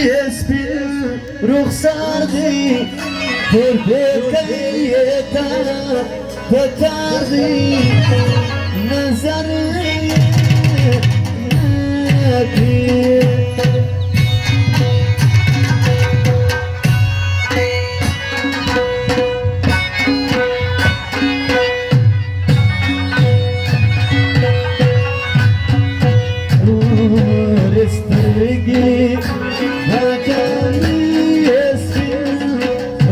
اسبی رخساردی پر بکیتا بتاردی نظر نکی رستگی هجانی اسبی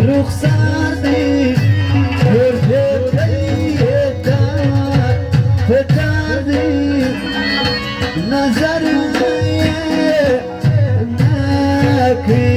رخساردی پر بکیتا بتاردی نظر نکی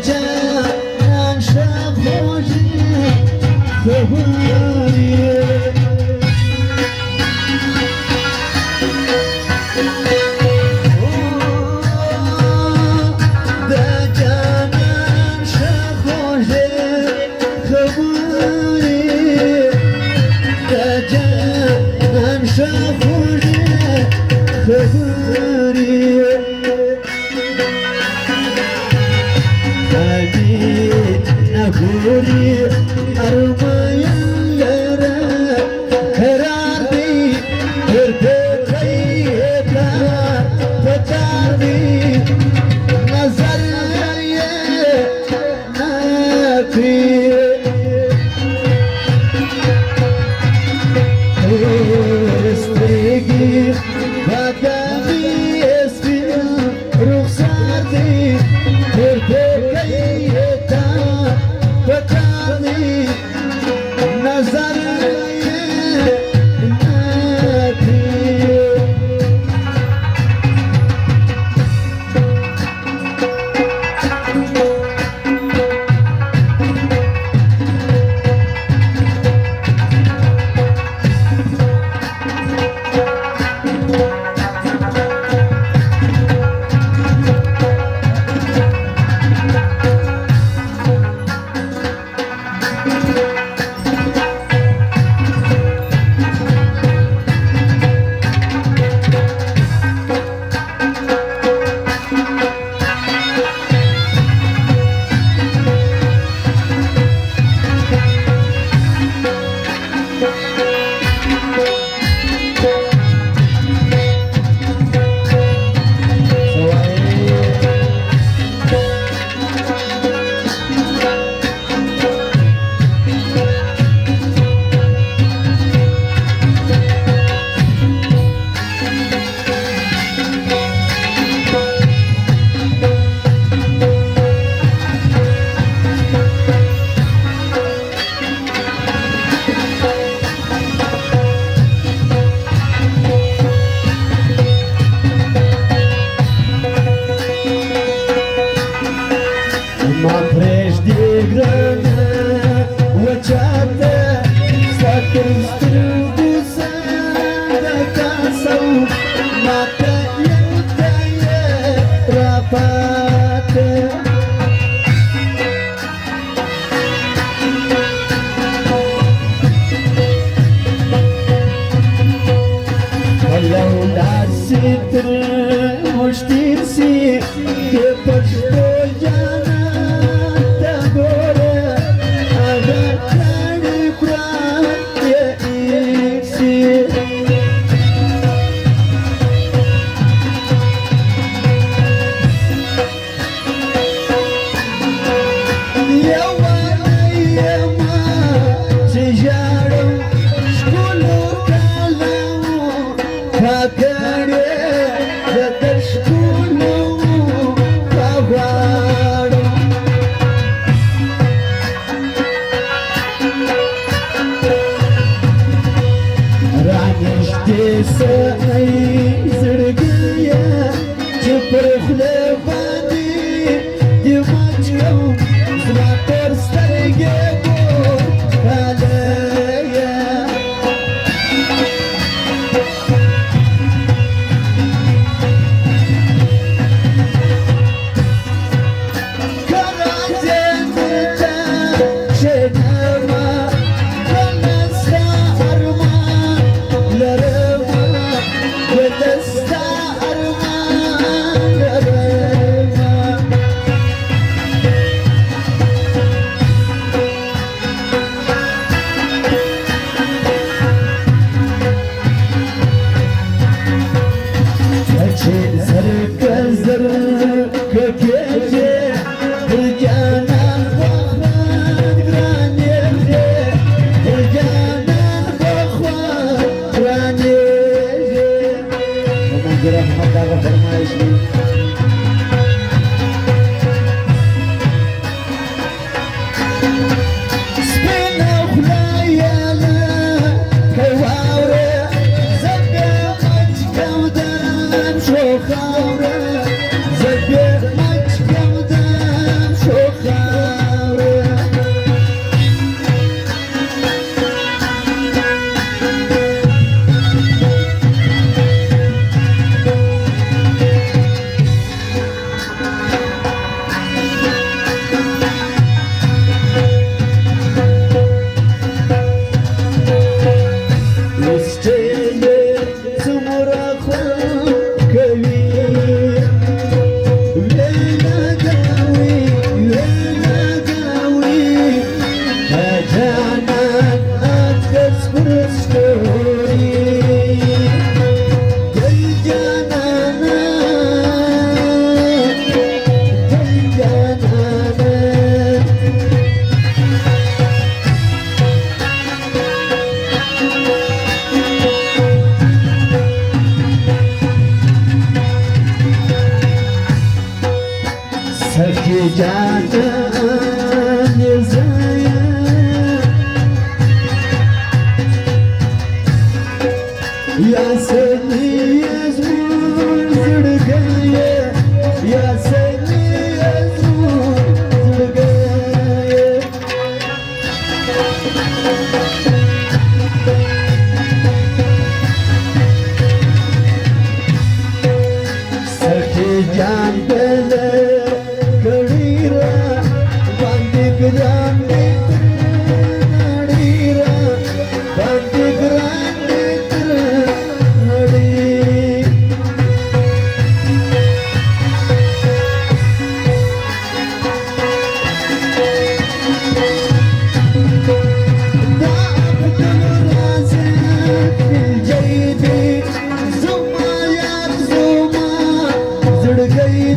جان شب خوشی خبری ده جانان شب خوشی خبری ده جانان شب خوشی خبری نبوري أرمايا سی که پشتو جانان تا گوره اگر کاری قرآن یه سی سعی زرگیه چه پرخله بانی دیمانچیو زما پر سترگه بود کالیه کرازه میتا شنما کنستا ارمان لره دستا ارمان لرما اچه زرک زرک کجه برجانان بخواد گرانیه برجانان بخواد گرانیه منظور احمد آقا فرمایش می سپینا خدایانا کواوره زبه مچ کودم شو خاوره زبه مچ کودم شو خاوره سخی جانان زایا یا سنی ازمون زرگایه یا سنی ازمون زرگایه سخی جان بله grande nadira bandi grande nadi da abdul razak fil jaybi zuma ya zuma zud gayi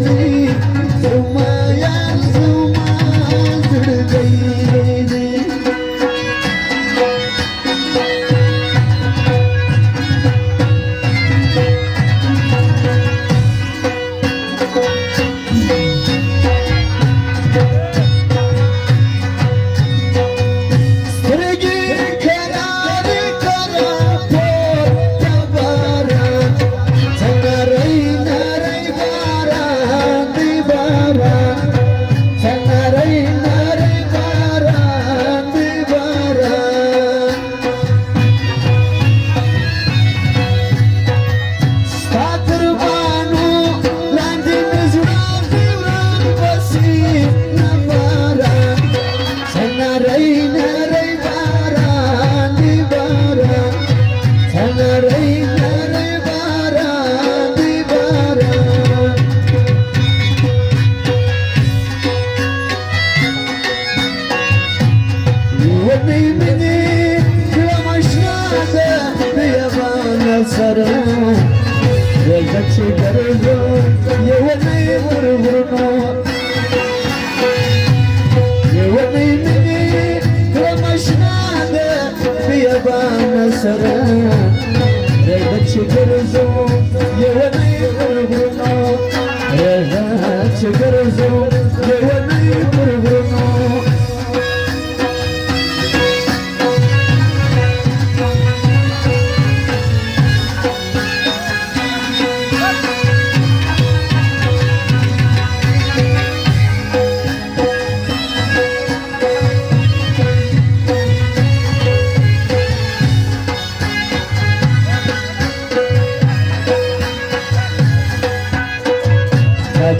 رغات شكرزو يوني برغرنو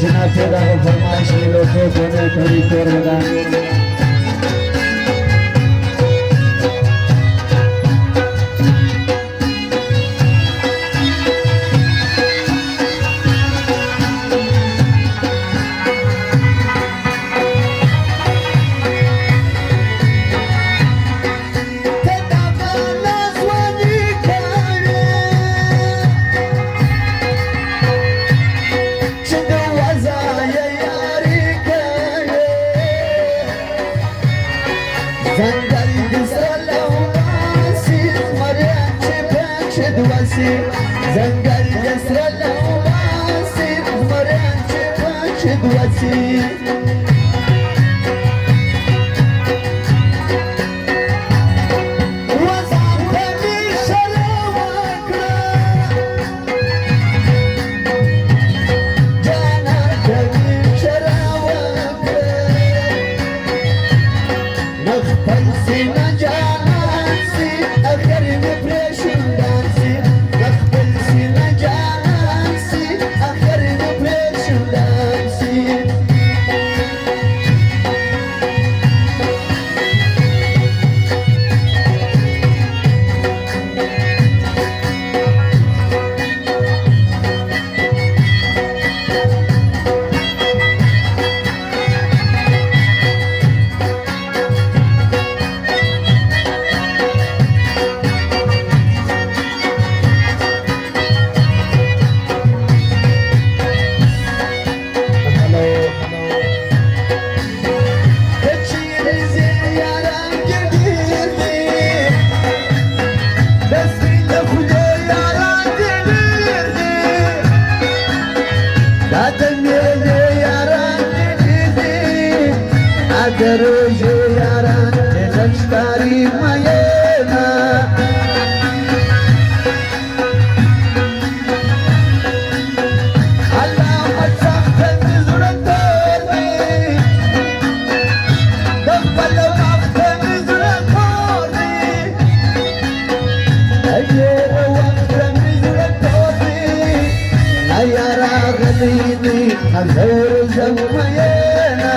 जनाब पैदा हो फरमाइश ले लो के कोने खड़ी तोड़ बगा زنقل جسر الأواسي مريان شبك دوسي دروجو ياران لشكاري مينا علام السخت نزرت دوري دخل وقت نزرت دوري أجير وقت نزرت دوري أيارا غليني أزور زمينا